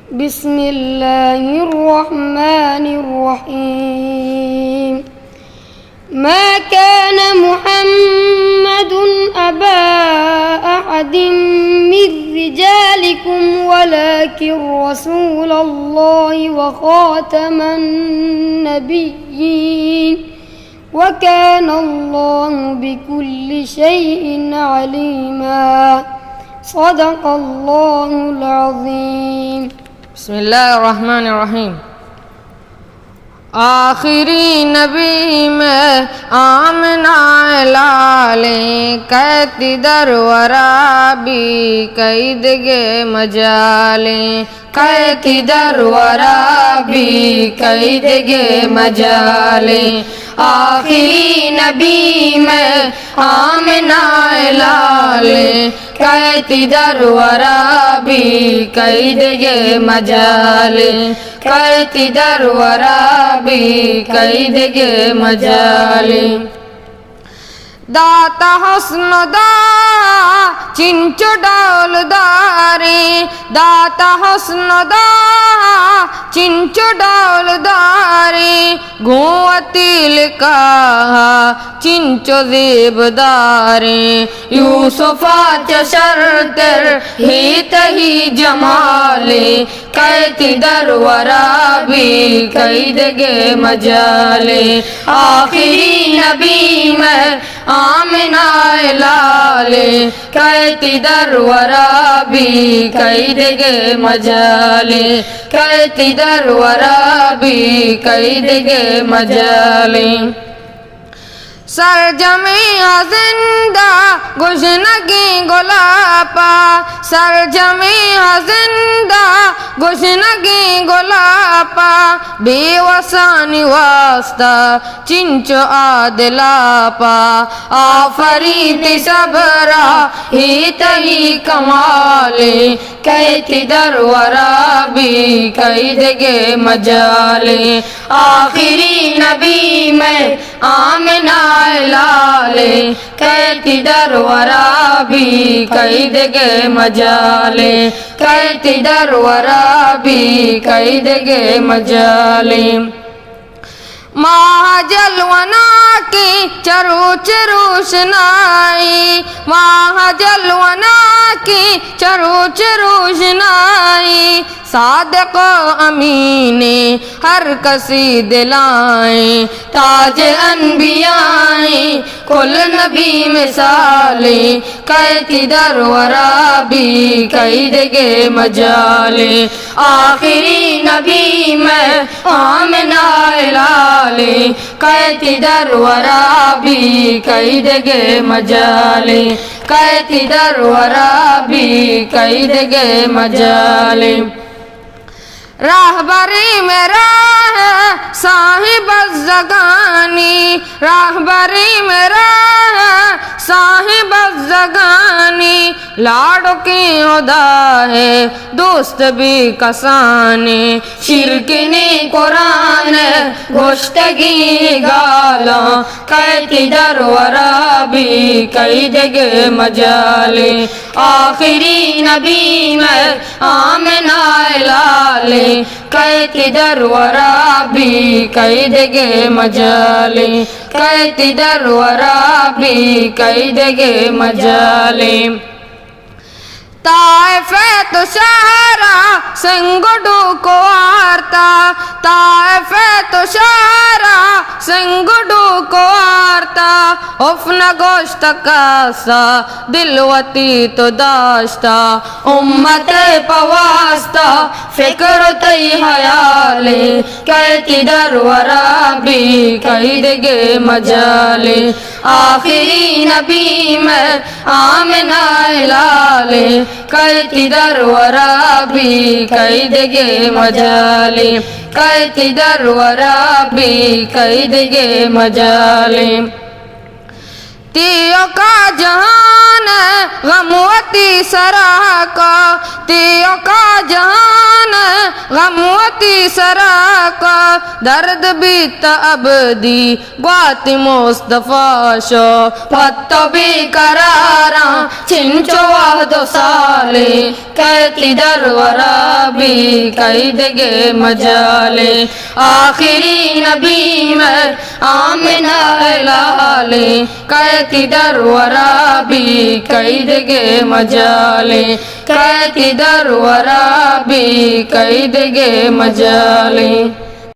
بسم الله الرحمن الرحيم ما كان محمد أبا أحد من رجالكم ولكن رسول الله وخاتم النبيين وكان الله بكل شيء عليما صدق الله العظيم بسم اللہ الرحمن الرحیم آخری نبی میں آمنہ لالیں کہتی در ورابی قید گے مجالیں کہتی در ورابی قید گے مجالیں آخری نبی میں آمنہ لالیں کہتی در ورابی قید گے مجالیں کہتی در ورابی قید گے مجالیں داتا حسن دا چنچو ڈول دارے داتا حسن دا چنچو ڈول دارے گوتی لکا چنچو زیب دارے یوسفا چشر تر ہی تہی جمالے کہتی در ورابی قید گے مجالے آخری نبی میں آمنہ لالے کہتی در ورابی قید گے مجالے کہتی در ورابی قید گے مجالے سرجمی زندہ گشنگی گلاپا سرجمی زندہ گشنگی گلاپا بے وسانی واسطہ چنچو عادلاپا آفریت صبرہ ہی تہی کمالے کہتی در ورابی قید گے مجالے آخری نبی میں آمنہ لالے کہتی در ورابی قید گے مجالے کہتی در ورابی قید گے مجالے ماہ جلونا کی چروچ روشنائی ماہ جلونا کی چروچ روشنائی صادق و امین ہر کسی دلائیں تاج انبیاء کل نبی مثالیں کہتی در ورابی قید گے مجالے آخری نبی میں آمنہ لالے کہتی در ورابی قید گے مجالے کہتی در ورابی قید گے مجالے راہبری میں راہ صاحب الزگانی راہبری میں راہ صاحب الزگانی لاڑوں کی خدا ہے دوست بھی کسانے شرکینی قرآن گشتگی گالاں کہتی در ورابی قید گے مجالے آخری نبی میں آمنہ لالے کہتی در ورابی قید گے مجالے کہتی در ورابی قید گے مجالے طائف تو شہرہ سنگڈو کو آرتا طائف تو شہرہ سنگڈو کو آرتا افن گوشت کاسا دلوتی تو داشتا امت پواستا فکر تی حیالے کہتی در ورابی قید گے مجالے آخری نبی میں آمنہ لالے کہتی در ورابی قید گے مجالے کہتی در ورابی قید گے مجالے تیو کا جہان غموتی سرا کا تیو کا جہان غموتی سراقا درد بیت ابدی گواتی مصطفیٰ شو پتو بھی قرارا چنچو وحدو سالے کہتی در ورابی کئی دگے مجالے آخری نبی میں آمنہ لالے کہتی در ورابی کئی دگے مجالے کہتی در ورابی کئی دگے مجالے